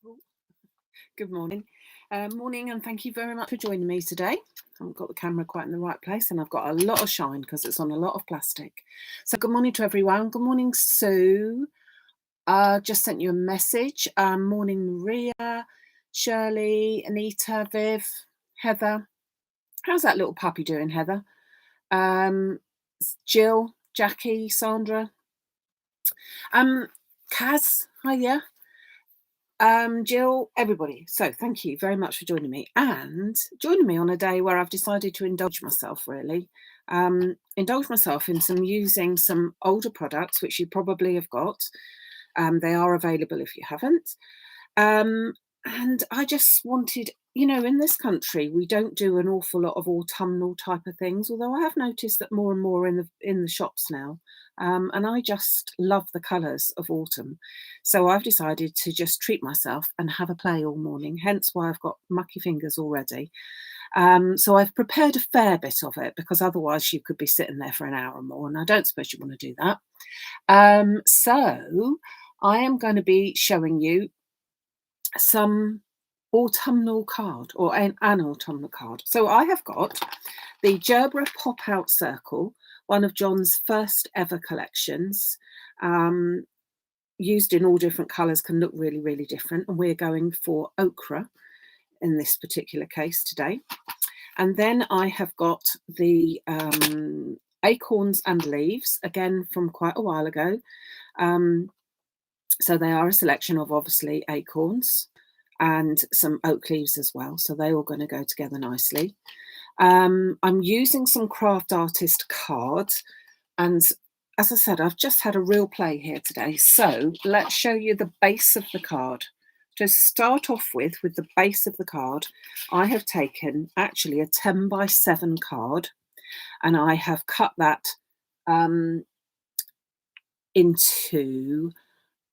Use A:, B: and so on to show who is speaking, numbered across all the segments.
A: Oh, good morning. Morning, and thank you very much for joining me today. I haven't got the camera quite in the right place, and I've got a lot of shine because it's on a lot of plastic. So good morning to everyone. Good morning, Sue. Just sent you a message. Morning, Maria, Shirley, Anita, Viv, Heather. How's that little puppy doing, Heather? Jill, Jackie, Sandra. Kaz, hiya. Jill, everybody. So thank you very much for joining me and joining me on a day where I've decided to indulge myself, really. Indulge myself in using some older products, which you probably have got. They are available if you haven't. And I just wanted, in this country, we don't do an awful lot of autumnal type of things, although I have noticed that more and more in the shops now. And I just love the colours of autumn. So I've decided to just treat myself and have a play all morning, hence why I've got mucky fingers already. So I've prepared a fair bit of it because otherwise you could be sitting there for an hour or more, and I don't suppose you want to do that. So I am going to be showing you some autumnal card, or an autumnal card. So I have got the Gerbera Pop Out Circle, one of John's first ever collections, used in all different colours, can look really, really different. And we're going for ochre in this particular case today. And then I have got the Acorns and Leaves, again from quite a while ago. So they are a selection of obviously acorns and some oak leaves as well. So they're all going to go together nicely. I'm using some craft artist cards, and as I said, I've just had a real play here today. So let's show you the base of the card. To start off with the base of the card, I have taken actually a 10 by 7 card, and I have cut that into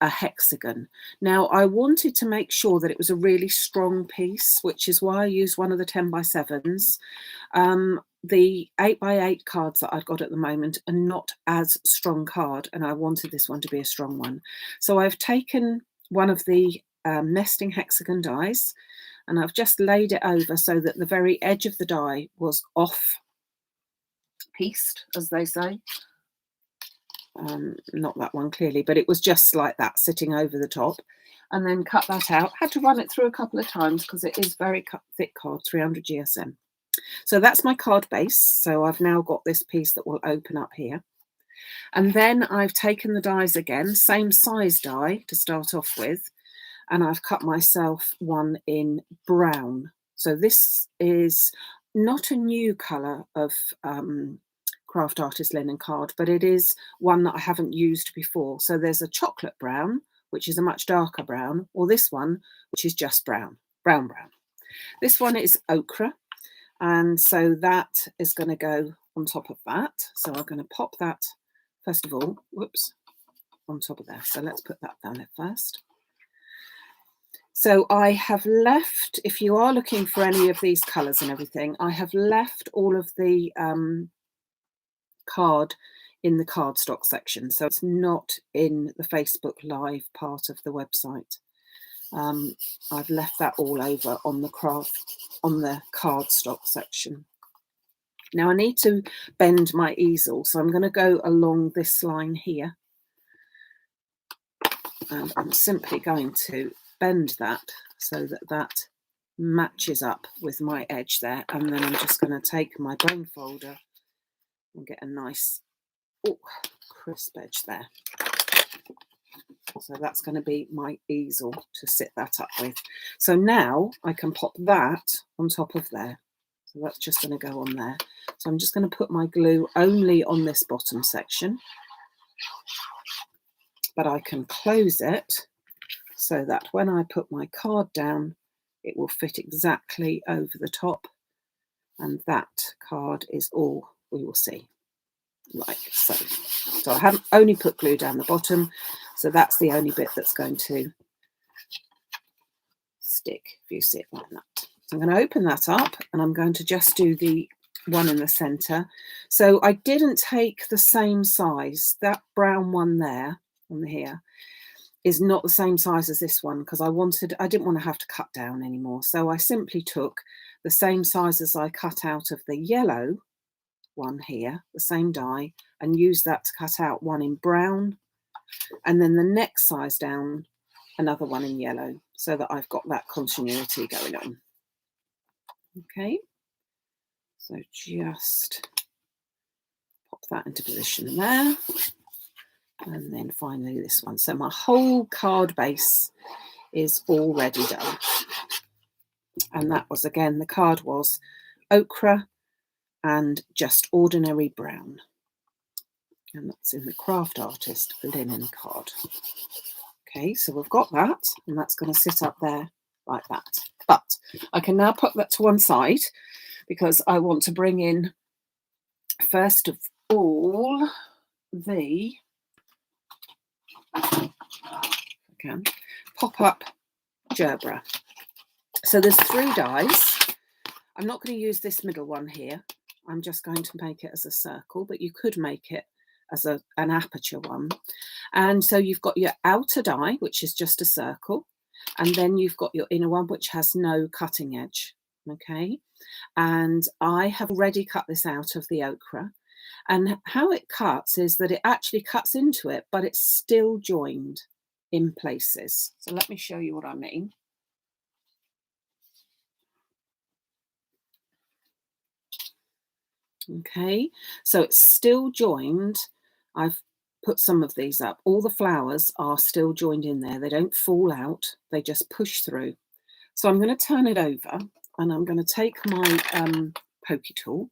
A: a hexagon. Now I wanted to make sure that it was a really strong piece, which is why I used one of the 10 by 7s. The 8 by 8 cards that I've got at the moment are not as strong card, and I wanted this one to be a strong one. So I've taken one of the nesting hexagon dies, and I've just laid it over so that the very edge of the die was off pieced, as they say. Not that one clearly, but it was just like that, sitting over the top, and then cut that out. Had to run it through a couple of times because it is very thick card, 300 GSM. So that's my card base. So I've now got this piece that will open up here. And then I've taken the dies again, same size die to start off with, and I've cut myself one in brown. So this is not a new colour of craft artist linen card, but it is one that I haven't used before. So there's a chocolate brown, which is a much darker brown, or this one, which is just brown. This one is ochre, and so that is going to go on top of that. So I'm going to pop that first of all, whoops, on top of there. So let's put that down there first. So I have left, if you are looking for any of these colours and everything, I have left all of the card in the cardstock section, so it's not in the Facebook Live part of the website. I've left that all over on the cardstock section. Now I need to bend my easel, so I'm going to go along this line here, and I'm simply going to bend that so that that matches up with my edge there, and then I'm just going to take my bone folder and get a nice crisp edge there. So that's going to be my easel to sit that up with. So now I can pop that on top of there. So that's just going to go on there. So I'm just going to put my glue only on this bottom section, but I can close it so that when I put my card down, it will fit exactly over the top, and that card is all we will see, like so. So I haven't only put glue down the bottom, so that's the only bit that's going to stick if you see it like that. So I'm going to open that up, and I'm going to just do the one in the center. So I didn't take the same size, that brown one there on here. is not the same size as this one because I didn't want to have to cut down anymore. So I simply took the same size as I cut out of the yellow one here, the same die, and used that to cut out one in brown, and then the next size down, another one in yellow, so that I've got that continuity going on. Okay, so just pop that into position there. And then finally this one. So my whole card base is already done. And that was, again, the card was ochre and just ordinary brown. And that's in the Craft Artist linen card. Okay, so we've got that, and that's going to sit up there like that. But I can now put that to one side because I want to bring in, first of all, the pop-up Gerbera. So there's 3 dies. I'm not going to use this middle one here. I'm just going to make it as a circle, but you could make it as an aperture one. And so you've got your outer die, which is just a circle, and then you've got your inner one, which has no cutting edge. Okay, and I have already cut this out of the ochre, and how it cuts is that it actually cuts into it, but it's still joined in places. So let me show you what I mean. Okay, so it's still joined. I've put some of these up. All the flowers are still joined in there. They don't fall out. They just push through. So I'm going to turn it over, and I'm going to take my pokey tool,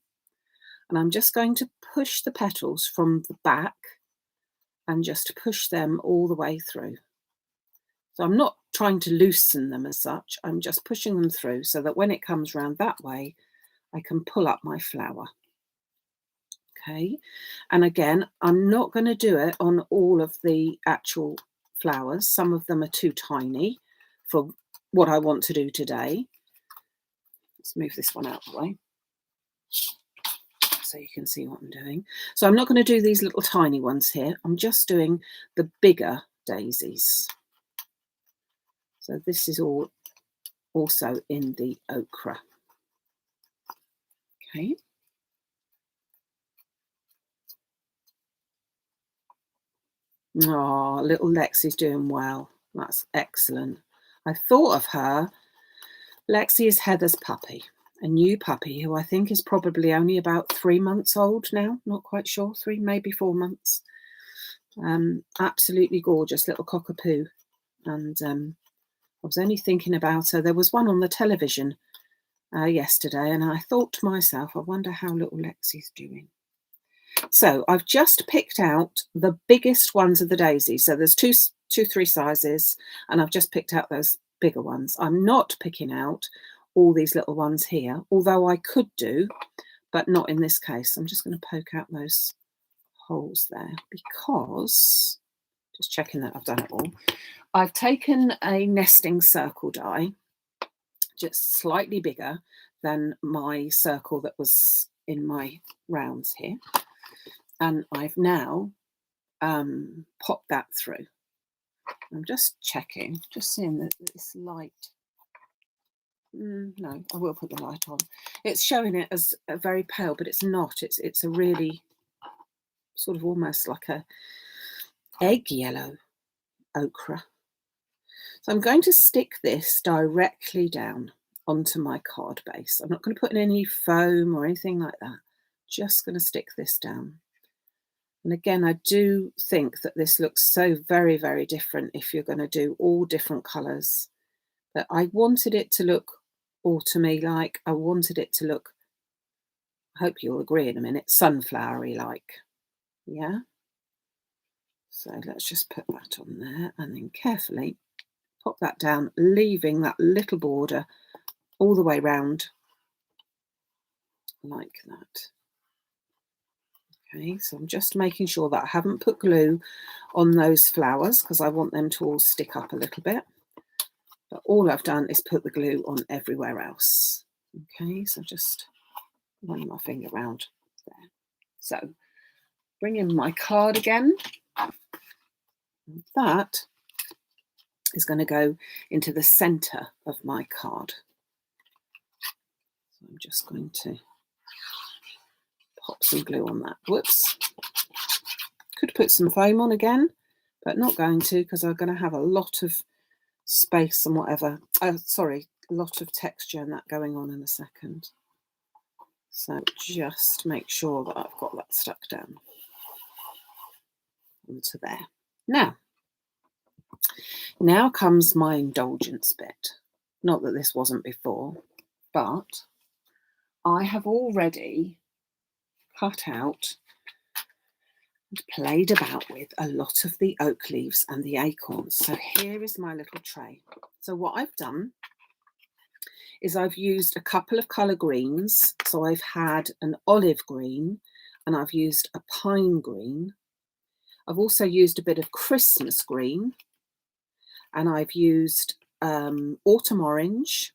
A: and I'm just going to push the petals from the back and just push them all the way through. So I'm not trying to loosen them as such. I'm just pushing them through so that when it comes round that way, I can pull up my flower. Okay, and again, I'm not going to do it on all of the actual flowers. Some of them are too tiny for what I want to do today. Let's move this one out of the way so you can see what I'm doing. So I'm not going to do these little tiny ones here. I'm just doing the bigger daisies. So this is all also in the ochre. Okay. Oh, little Lexi's doing well. That's excellent. I thought of her. Lexi is Heather's puppy, a new puppy who I think is probably only about 3 months old now. Not quite sure, 3, maybe 4 months. Absolutely gorgeous little cockapoo. And I was only thinking about her. There was one on the television yesterday, and I thought to myself, I wonder how little Lexi's doing. So I've just picked out the biggest ones of the daisies. So there's 3 sizes, and I've just picked out those bigger ones. I'm not picking out all these little ones here, although I could do, but not in this case. I'm just going to poke out those holes there because, just checking that I've done it all. I've taken a nesting circle die, just slightly bigger than my circle that was in my rounds here. And I've now popped that through. I'm just checking, just seeing that this light. No, I will put the light on. It's showing it as a very pale, but it's not. It's a really sort of almost like a egg yellow ochre. So I'm going to stick this directly down onto my card base. I'm not going to put in any foam or anything like that. Just going to stick this down. And again, I do think that this looks so very, very different if you're going to do all different colours. But I wanted it to look autumny like. I wanted it to look, I hope you'll agree in a minute, sunflowery like. Yeah. So let's just put that on there and then carefully pop that down, leaving that little border all the way round like that. Okay, so I'm just making sure that I haven't put glue on those flowers because I want them to all stick up a little bit. But all I've done is put the glue on everywhere else. Okay, so just run my finger around there. So bring in my card again. That is going to go into the center of my card. So I'm just going to pop some glue on that. Whoops. Could put some foam on again, but not going to, because I'm going to have a lot of space and whatever. Sorry, a lot of texture and that going on in a second. So just make sure that I've got that stuck down onto there. Now comes my indulgence bit. Not that this wasn't before, but I have already cut out and played about with a lot of the oak leaves and the acorns. So here is my little tray. So what I've done is I've used a couple of colour greens. So I've had an olive green and I've used a pine green. I've also used a bit of Christmas green, and I've used autumn orange.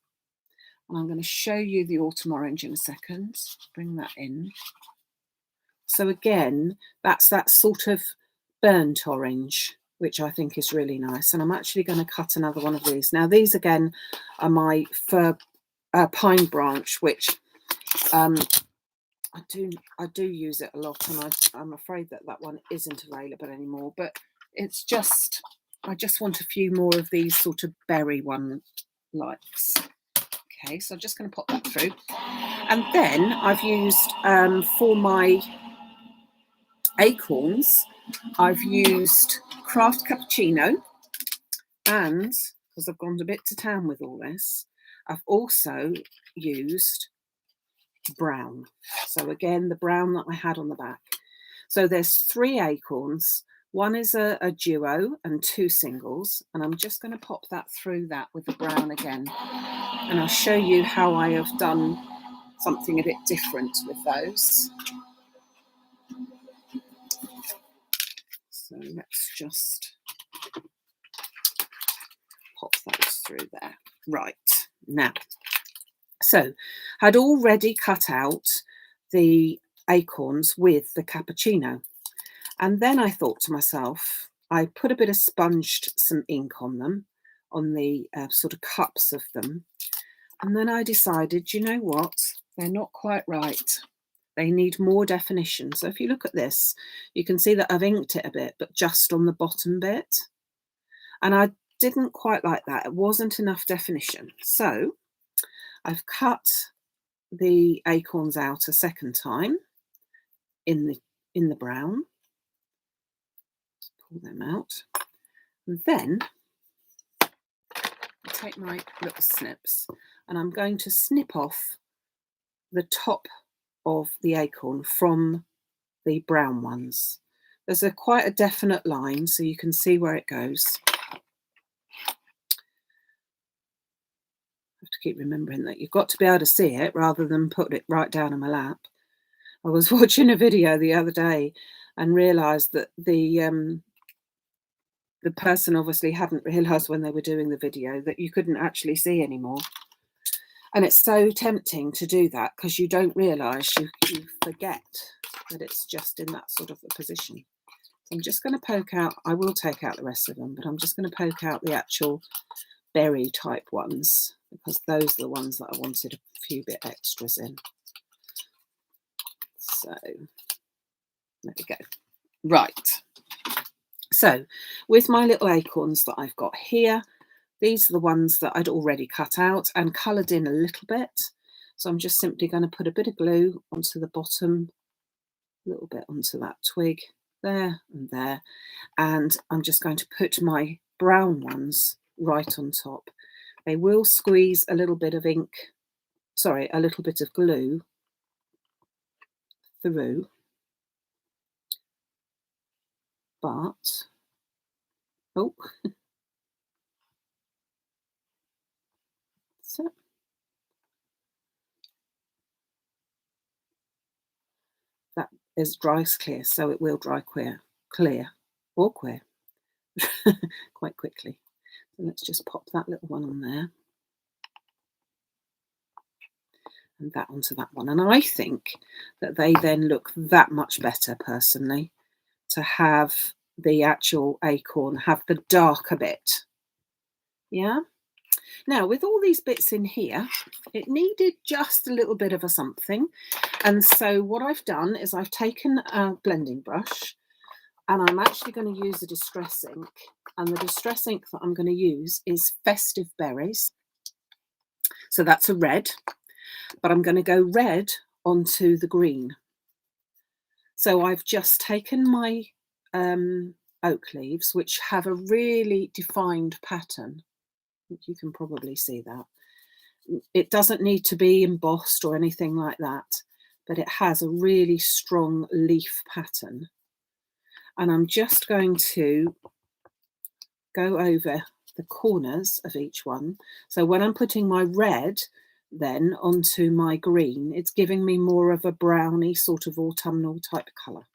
A: And I'm going to show you the autumn orange in a second. Bring that in. So again, that's that sort of burnt orange, which I think is really nice. And I'm actually going to cut another one of these. Now, these again are my fir pine branch, which I do use it a lot, and I'm afraid that one isn't available anymore. But it's just, I just want a few more of these sort of berry one likes. Okay, so I'm just going to pop that through, and then I've used for my acorns, I've used Craft Cappuccino, and because I've gone a bit to town with all this, I've also used brown. So again, the brown that I had on the back. So there's 3 acorns. One is a duo and 2 singles, and I'm just going to pop that through that with the brown again, and I'll show you how I have done something a bit different with those. So let's just pop those through there. Right, now, so I'd already cut out the acorns with the cappuccino, and then I thought to myself, I put a bit of sponged some ink on them, on the sort of cups of them, and then I decided, you know what, they're not quite right. They need more definition. So if you look at this, you can see that I've inked it a bit, but just on the bottom bit. And I didn't quite like that. It wasn't enough definition. So I've cut the acorns out a second time in the brown. Let's pull them out. And then I take my little snips, and I'm going to snip off the top of the acorn from the brown ones. There's quite a definite line, so you can see where it goes. I have to keep remembering that you've got to be able to see it rather than put it right down in my lap. I was watching a video the other day and realised that the person obviously hadn't realised when they were doing the video that you couldn't actually see anymore. And it's so tempting to do that because you don't realise, you forget that it's just in that sort of a position. So I'm just going to poke out, I will take out the rest of them, but I'm just going to poke out the actual berry type ones, because those are the ones that I wanted a few bit extras in. So there we go. Right. So with my little acorns that I've got here, these are the ones that I'd already cut out and coloured in a little bit. So I'm just simply going to put a bit of glue onto the bottom, a little bit onto that twig, there and there. And I'm just going to put my brown ones right on top. They will squeeze a little bit of ink, sorry, a little bit of glue through. But, oh, so that is dries clear, so it will dry clear quite quickly. So let's just pop that little one on there and that onto that one. And I think that they then look that much better, personally, to have the actual acorn have the darker bit Yeah. Now, with all these bits in here, it needed just a little bit of a something. And so what I've done is I've taken a blending brush and I'm actually going to use a distress ink. And the distress ink that I'm going to use is Festive Berries. So that's a red, but I'm going to go red onto the green. So I've just taken my oak leaves, which have a really defined pattern. You can probably see that. It doesn't need to be embossed or anything like that, but it has a really strong leaf pattern. And I'm just going to go over the corners of each one. So when I'm putting my red then onto my green, it's giving me more of a browny sort of autumnal type colour.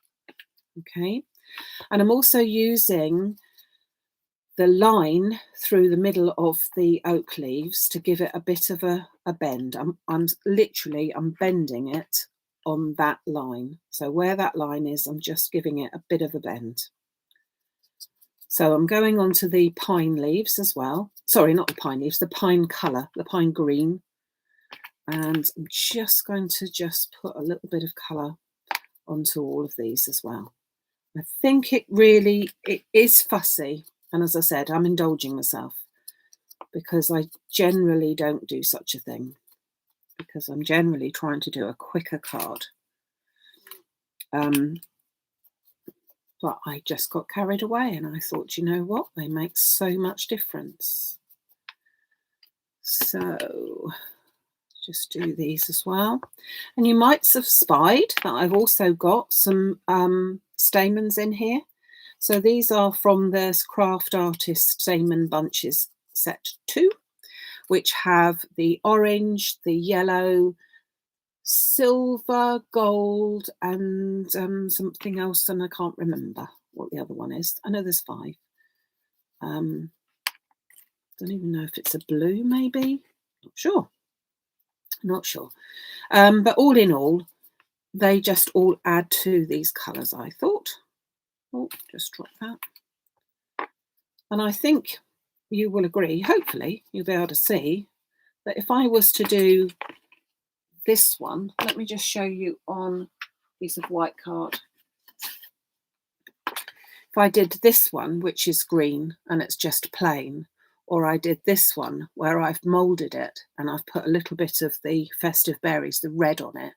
A: Okay, and I'm also using the line through the middle of the oak leaves to give it a bit of a bend. I'm bending it on that line. So where that line is, I'm just giving it a bit of a bend. So I'm going on to the pine leaves as well. Sorry, not the pine leaves, the pine colour, the pine green. And I'm just going to just put a little bit of colour onto all of these as well. I think it is fussy. And as I said, I'm indulging myself because I generally don't do such a thing, because I'm generally trying to do a quicker card. But I just got carried away and I thought, you know what, they make so much difference. So just do these as well. And you might have spied that I've also got some stamens in here. So these are from the Craft Artist Stamen Bunches set 2, which have the orange, the yellow, silver, gold, and something else, and I can't remember what the other one is. I know there's 5. Don't even know if it's a blue, maybe. Not sure. But all in all, they just all add to these colours, I thought. Oh, just drop that. And I think you will agree, hopefully you'll be able to see, that if I was to do this one, let me just show you on a piece of white card. If I did this one, which is green and it's just plain, or I did this one where I've moulded it and I've put a little bit of the Festive Berries, the red on it,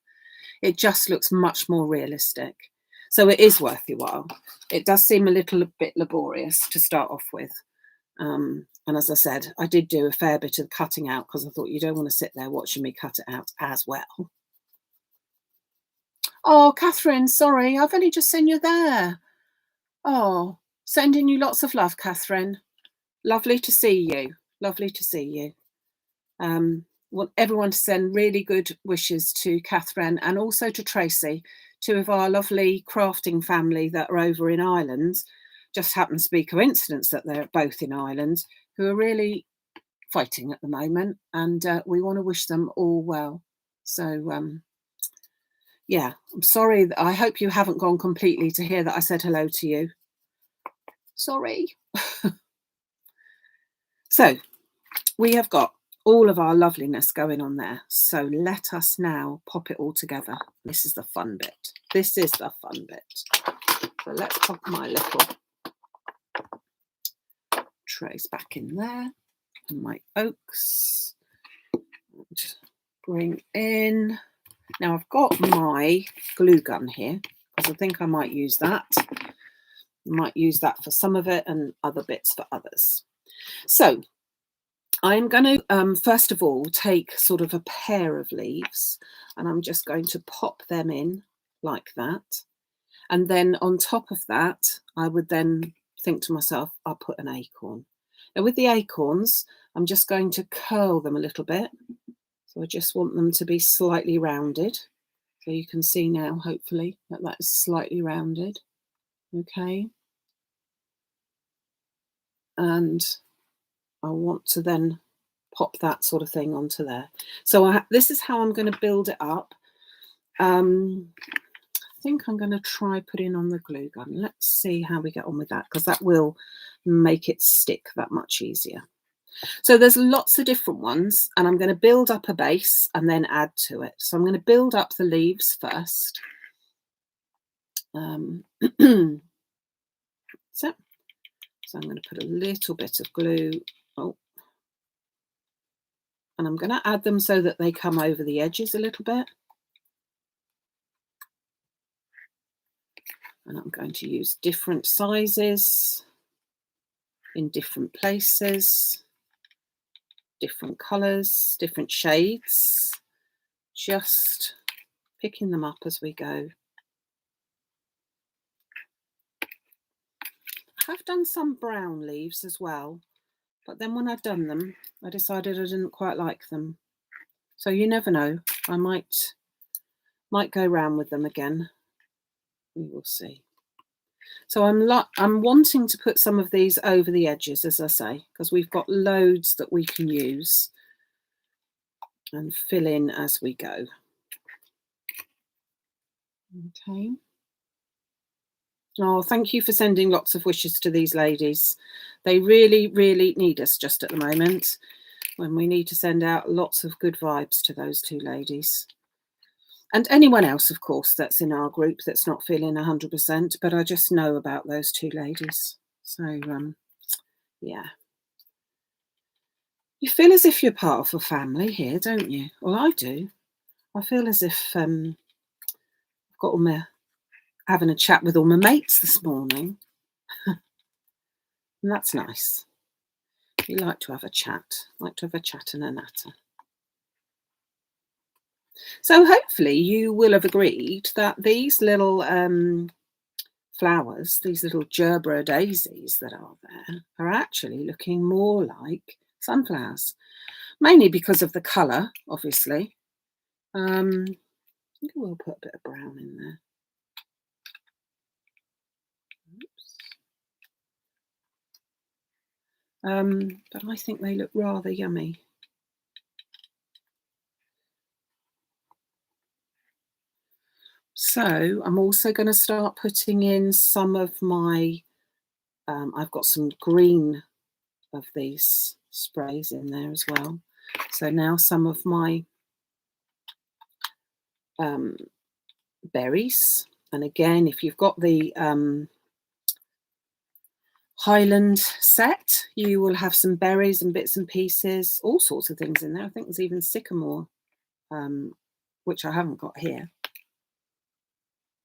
A: it just looks much more realistic. So it is worth your while. It does seem a little bit laborious to start off with. And as I said, I did do a fair bit of cutting out because I thought you don't want to sit there watching me cut it out as well. Oh, Catherine, sorry, I've only just seen you there. Oh, sending you lots of love, Catherine. Lovely to see you. Lovely to see you. Want everyone to send really good wishes to Catherine and also to Tracy, 2 of our lovely crafting family that are over in Ireland. Just happens to be coincidence that they're both in Ireland, who are really fighting at the moment, and we want to wish them all well. So yeah, I'm sorry. I hope you haven't gone completely to hear that I said hello to you. Sorry. So we have got all of our loveliness going on there. So let us now pop it all together. This is the fun bit. This is the fun bit. So let's pop my little trays back in there and my oaks. And bring in. Now I've got my glue gun here because I think I might use that. I might use that for some of it and other bits for others. So I'm going to first of all take sort of a pair of leaves and I'm just going to pop them in like that. And then on top of that, I would then think to myself, I'll put an acorn. Now with the acorns, I'm just going to curl them a little bit. So I just want them to be slightly rounded. So you can see now, hopefully, that that is slightly rounded. Okay. And I want to then pop that sort of thing onto there. So this is how I'm going to build it up. I think I'm going to try putting on the glue gun. Let's see how we get on with that, because that will make it stick that much easier. So there's lots of different ones, and I'm going to build up a base and then add to it. So I'm going to build up the leaves first. So I'm going to put a little bit of glue. Oh, and I'm going to add them so that they come over the edges a little bit. And I'm going to use different sizes in different places, different colours, different shades, just picking them up as we go. I have done some brown leaves as well, but then when I'd done them, I decided I didn't quite like them. So you never know, I might go round with them again. We will see. So I'm wanting to put some of these over the edges, as I say, because we've got loads that we can use and fill in as we go. Okay. Oh, thank you for sending lots of wishes to these ladies. They really, really need us just at the moment, when we need to send out lots of good vibes to those two ladies. And anyone else, of course, that's in our group that's not feeling 100%, but I just know about those two ladies. So, yeah. You feel as if you're part of a family here, don't you? Well, I do. I feel as if I've got all my having a chat with all my mates this morning. And that's nice. You like to have a chat, and a natter. So hopefully you will have agreed that these little flowers, these little Gerbera daisies that are there, are actually looking more like sunflowers, mainly because of the colour, obviously. I think we'll put a bit of brown in there. But I think they look rather yummy. So I'm also going to start putting in some of my, I've got some green of these sprays in there as well. So now some of my berries, and again, if you've got the Highland set, you will have some berries and bits and pieces, all sorts of things in there. I think there's even sycamore, which I haven't got here.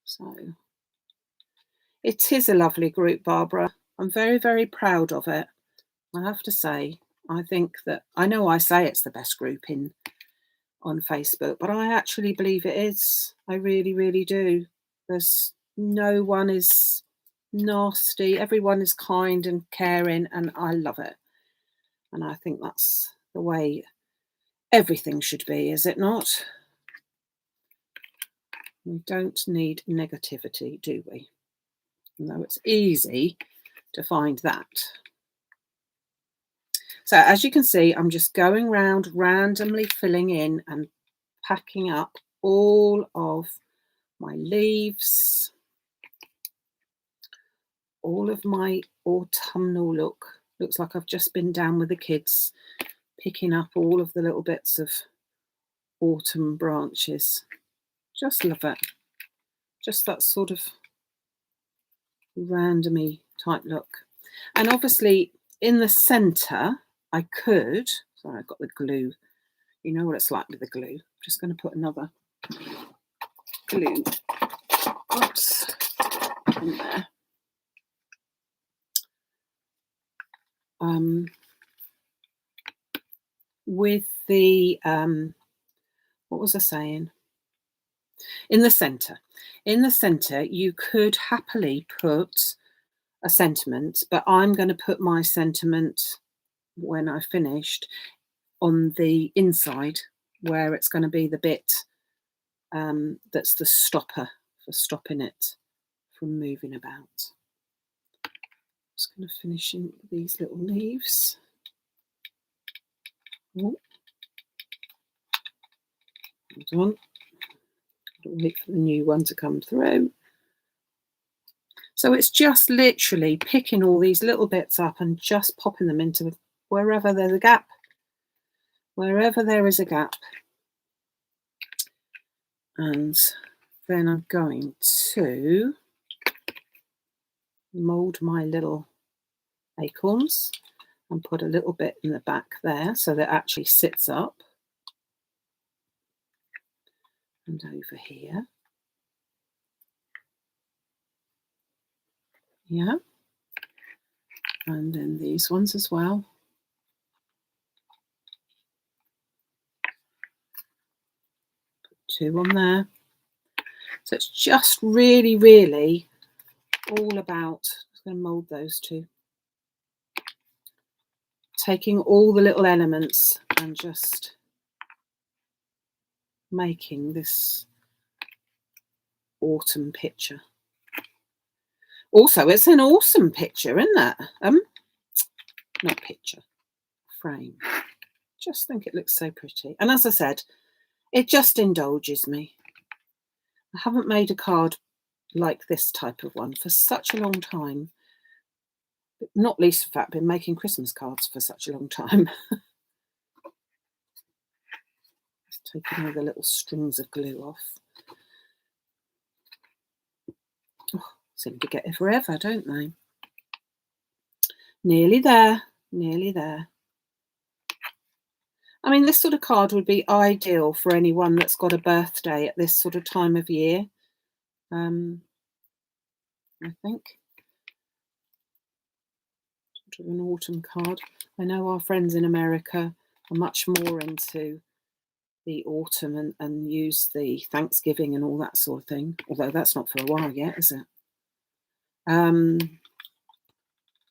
A: So it is a lovely group, Barbara. I'm very, very proud of it. I have to say, I think that, I know I say it's the best group on Facebook, but I actually believe it is. I really, really do. There's no one is nasty. Everyone is kind and caring, and I love it. And I think that's the way everything should be, is it not? We don't need negativity, do we? Though it's easy to find that. So as you can see, I'm just going around randomly filling in and packing up all of my leaves, all of my autumnal look. Looks like I've just been down with the kids, picking up all of the little bits of autumn branches. Just love it. Just that sort of randomy type look. And obviously in the centre, I could, sorry, I've got the glue. You know what it's like with the glue. I'm just going to put another glue, oops, in there. With the, what was I saying? In the centre, you could happily put a sentiment, but I'm going to put my sentiment when I finished on the inside, where it's going to be the bit that's the stopper for stopping it from moving about. Just going to finish in these little leaves. Oh. Hold on. Wait for the new one to come through. So it's just literally picking all these little bits up and just popping them into wherever there's a gap. Wherever there is a gap. And then I'm going to mould my little acorns and put a little bit in the back there so that it actually sits up. And over here. Yeah. And then these ones as well. Put 2 on there. So it's just really, really all about, I'm just going to mould those 2. Taking all the little elements and just making this autumn picture. Also, it's an awesome picture, isn't it? Not picture, frame. Just think it looks so pretty. And as I said, it just indulges me. I haven't made a card like this type of one for such a long time. Not least of fact, been making Christmas cards for such a long time. Just taking all the little strings of glue off. Oh, seem to get it forever, don't they? Nearly there, nearly there. I mean, this sort of card would be ideal for anyone that's got a birthday at this sort of time of year. I think. Sort of an autumn card. I know our friends in America are much more into the autumn and use the Thanksgiving and all that sort of thing. Although that's not for a while yet, is it?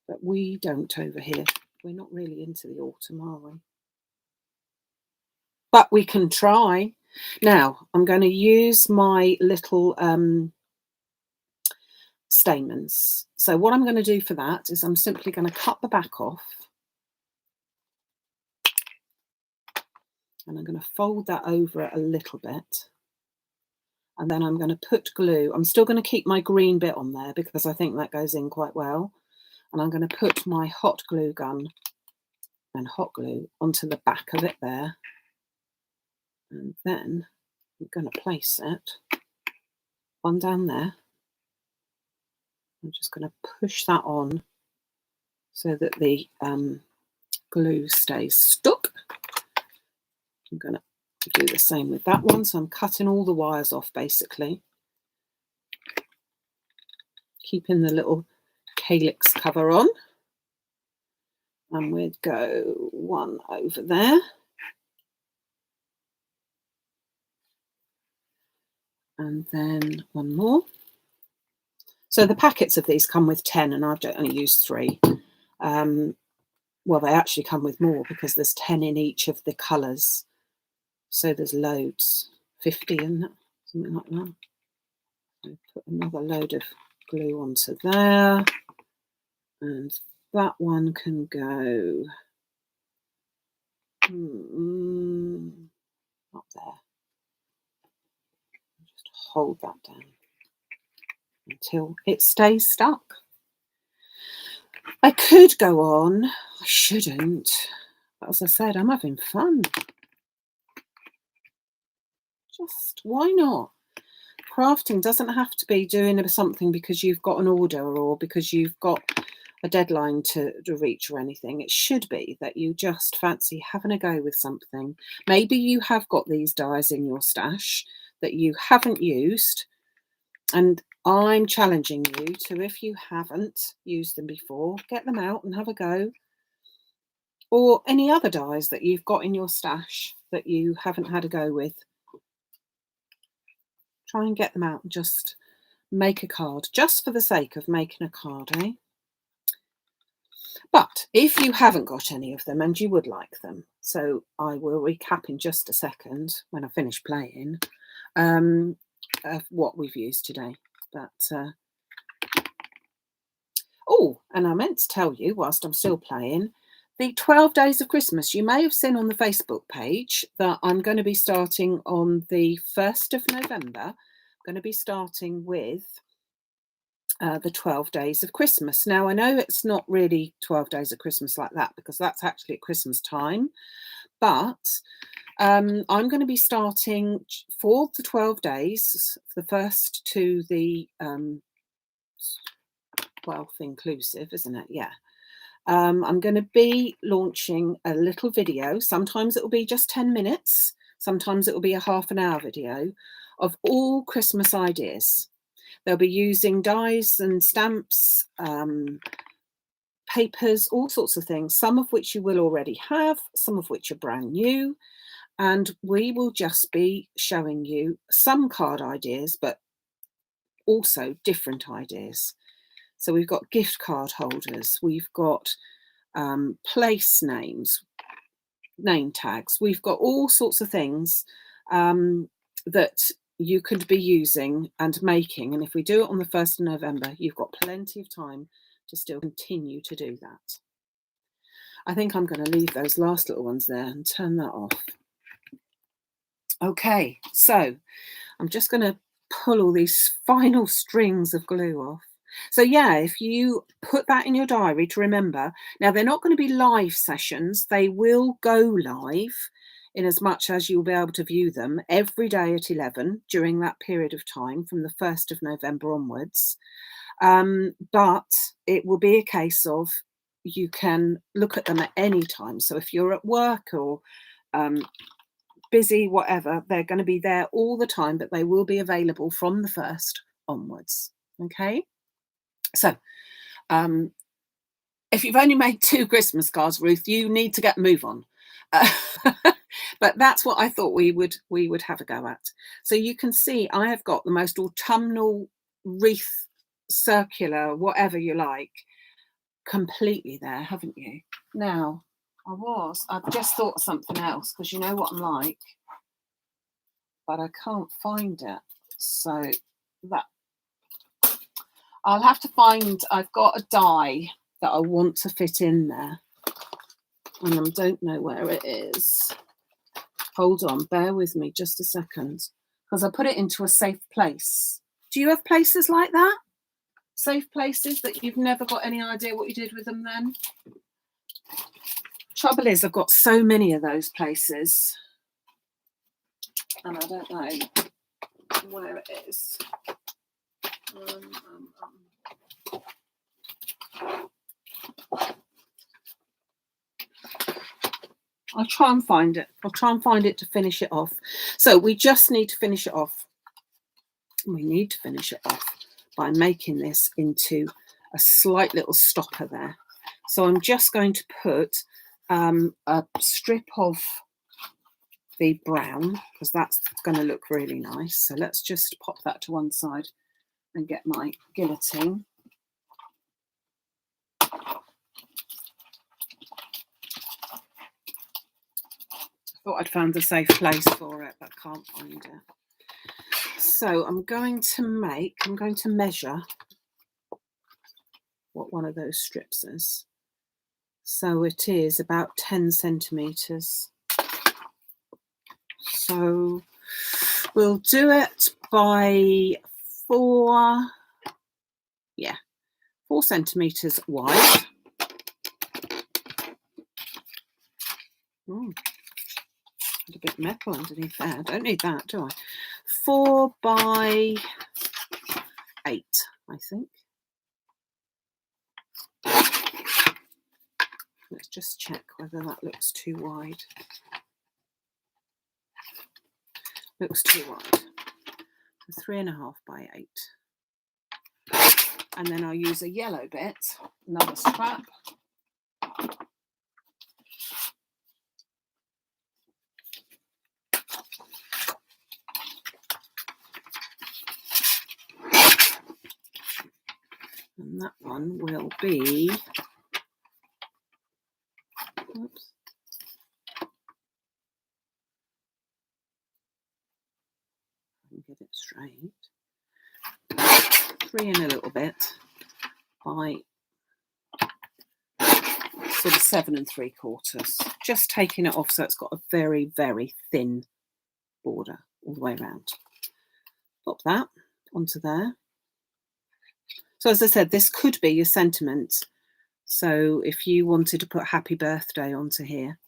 A: But we don't over here. We're not really into the autumn, are we? But we can try. Now, I'm going to use my little Stamens. So what I'm going to do for that is I'm simply going to cut the back off. And I'm going to fold that over it a little bit. And then I'm going to put glue. I'm still going to keep my green bit on there because I think that goes in quite well. And I'm going to put my hot glue gun and hot glue onto the back of it there. And then I'm going to place it one down there. I'm just going to push that on so that the glue stays stuck. I'm going to do the same with that one. So I'm cutting all the wires off basically. Keeping the little calyx cover on. And we'd go one over there. And then one more. So the packets of these come with 10 and I've only used 3. Well, they actually come with more because there's 10 in each of the colours. So there's loads, 50 in that, something like that. So put another load of glue onto there. And that one can go up there. Just hold that down until it stays stuck. I could go on, I shouldn't, but as I said, I'm having fun. Just, why not? Crafting doesn't have to be doing something because you've got an order or because you've got a deadline to reach or anything. It should be that you just fancy having a go with something. Maybe you have got these dies in your stash that you haven't used, and I'm challenging you to, if you haven't used them before, get them out and have a go. Or any other dies that you've got in your stash that you haven't had a go with. Try and get them out and just make a card, just for the sake of making a card, eh? But if you haven't got any of them and you would like them, so I will recap in just a second when I finish playing of what we've used today. But oh, and I meant to tell you whilst I'm still playing, the 12 Days of Christmas, you may have seen on the Facebook page that I'm going to be starting on the 1st of November. I'm going to be starting with the 12 days of Christmas. Now, I know it's not really 12 days of Christmas like that, because that's actually at Christmas time, but I'm going to be starting for the 12 days, the first to the 12th inclusive, isn't it? Yeah. I'm going to be launching a little video. Sometimes it will be just 10 minutes. Sometimes it will be a half-an-hour video of all Christmas ideas. They'll be using dies and stamps, papers, all sorts of things, some of which you will already have, some of which are brand new. And we will just be showing you some card ideas, but also different ideas. So we've got gift card holders, we've got place names, name tags, we've got all sorts of things that you could be using and making. And if we do it on the 1st of November, you've got plenty of time to still continue to do that. I think I'm going to leave those last little ones there and turn that off. Okay, so I'm just going to pull all these final strings of glue off. So yeah, if you put that in your diary to remember. Now, they're not going to be live sessions. They will go live in as much as you'll be able to view them every day at 11 during that period of time from the 1st of November onwards. But it will be a case of you can look at them at any time. So if you're at work or busy, whatever, they're going to be there all the time, but they will be available from the 1st onwards. Okay. So if you've only made 2 Christmas cards, Ruth, you need to get a move on. But that's what I thought we would have a go at. So you can see I have got the most autumnal wreath, circular, whatever you like, completely there, haven't you? Now, I've just thought of something else, because you know what I'm like, but I can't find it. So that I'll have to find, I've got a die that I want to fit in there, and I don't know where it is. Hold on, bear with me just a second, because I put it into a safe place. Do you have places like that? Safe places that you've never got any idea what you did with them then? Trouble is, I've got so many of those places, and I don't know where it is. I'll try and find it. I'll try and find it to finish it off. So we just need to finish it off. We need to finish it off by making this into a slight little stopper there. So I'm just going to put a strip of the brown, because that's going to look really nice. So let's just pop that to one side and get my guillotine. Thought I'd found a safe place for it, but can't find it. So I'm going to measure what one of those strips is. So it is about 10 centimetres. So we'll do it by 4 centimetres wide. A bit metal underneath there. I don't need that, do I? 4 by 8, I think. Let's just check whether that looks too wide. Looks too wide. So 3.5 by 8. And then I'll use a yellow bit, another scrap. And that one will be, oops. Get it straight. 3 and a little bit by sort of 7 3/4. Just taking it off so it's got a very, very thin border all the way around. Pop that onto there. So as I said, this could be your sentiment. So if you wanted to put happy birthday onto here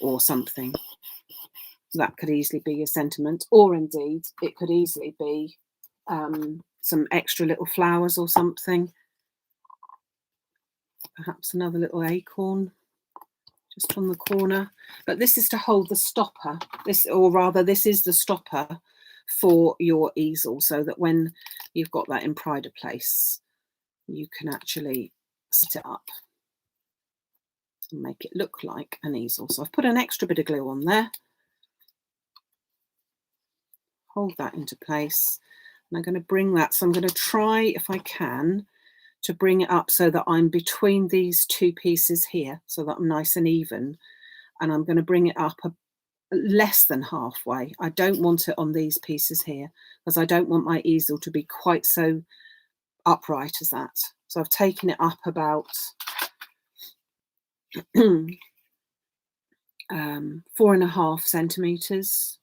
A: or something, that could easily be your sentiment. Or indeed, it could easily be some extra little flowers or something. Perhaps another little acorn just on the corner. But this is to hold the stopper. This is the stopper for your easel, so that when you've got that in pride of place, you can actually set it up and make it look like an easel. So I've put an extra bit of glue on there. Hold that into place. And I'm going to bring that. So I'm going to try, if I can, to bring it up so that I'm between these two pieces here, so that I'm nice and even. And I'm going to bring it up less than halfway. I don't want it on these pieces here, because I don't want my easel to be quite so upright as that. So I've taken it up about 4.5 centimeters,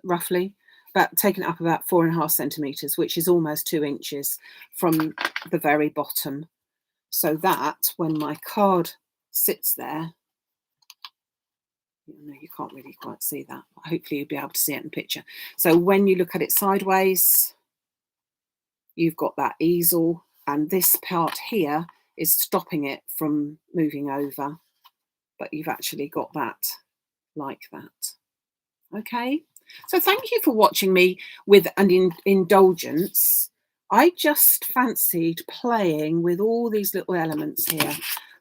A: roughly. But taking it up about 4.5 centimeters, which is almost 2 inches from the very bottom, so that when my card sits there, you can't really quite see that. Hopefully you'll be able to see it in the picture. So when you look at it sideways, you've got that easel, and this part here is stopping it from moving over, but you've actually got that like that. Okay. So thank you for watching me with an indulgence. I just fancied playing with all these little elements here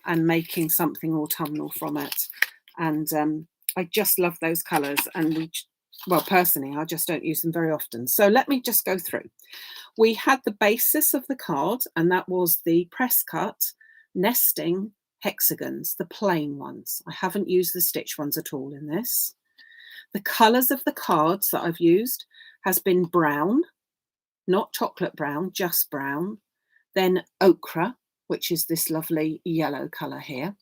A: and making something autumnal from it. And I just love those colours. And well, personally, I just don't use them very often. So let me just go through. We had the basis of the card, and that was the press cut nesting hexagons, the plain ones. I haven't used the stitch ones at all in this. The colours of the cards that I've used has been brown, not chocolate brown, just brown. Then ochre, which is this lovely yellow colour here.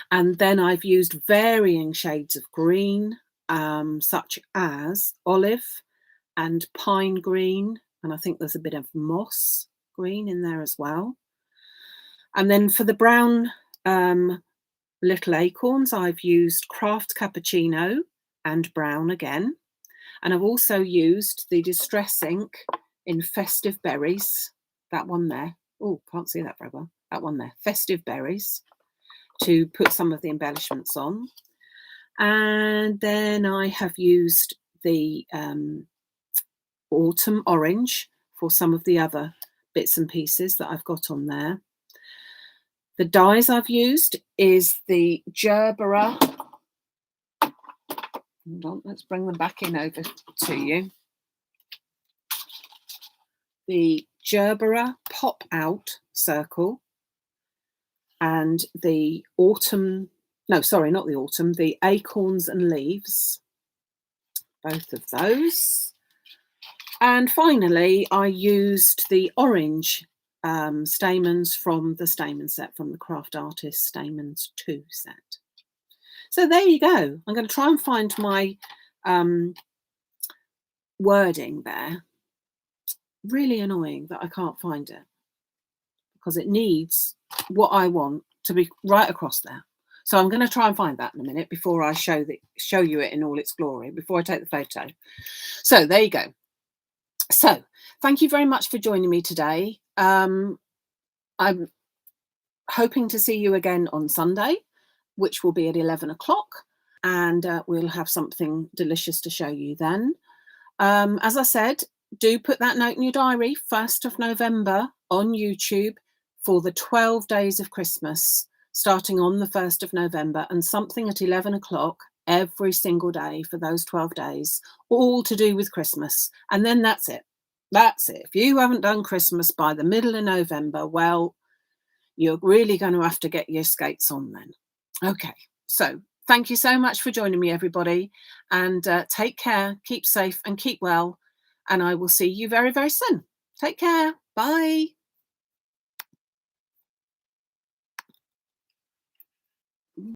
A: And then I've used varying shades of green, such as olive and pine green. And I think there's a bit of moss green in there as well. And then for the brown little acorns, I've used craft cappuccino and brown again, and I've also used the distress ink in festive berries, that one there. Oh, can't see that very well. That one there, festive berries, to put some of the embellishments on. And then I have used the autumn orange for some of the other bits and pieces that I've got on there. The dyes I've used is the Gerbera. Hold on, let's bring them back in over to you. The Gerbera Pop Out Circle and the autumn, no, sorry, not the autumn, the Acorns and Leaves, both of those. And finally, I used the orange Stamens from the Stamens set, from the Craft Artist Stamens 2 set. So there you go. I'm going to try and find my wording there. Really annoying that I can't find it, because it needs what I want to be right across there. So I'm going to try and find that in a minute before I show you it in all its glory, before I take the photo. So there you go. So thank you very much for joining me today. I'm hoping to see you again on Sunday, which will be at 11 o'clock, and we'll have something delicious to show you then. As I said, do put that note in your diary, 1st of November on YouTube for the 12 days of Christmas, starting on the 1st of November, and something at 11 o'clock every single day for those 12 days, all to do with Christmas. And then that's it. That's it. If you haven't done Christmas by the middle of November, well, you're really going to have to get your skates on then. Okay, so thank you so much for joining me, everybody, and take care, keep safe and keep well, and I will see you very, very soon. Take care. Bye.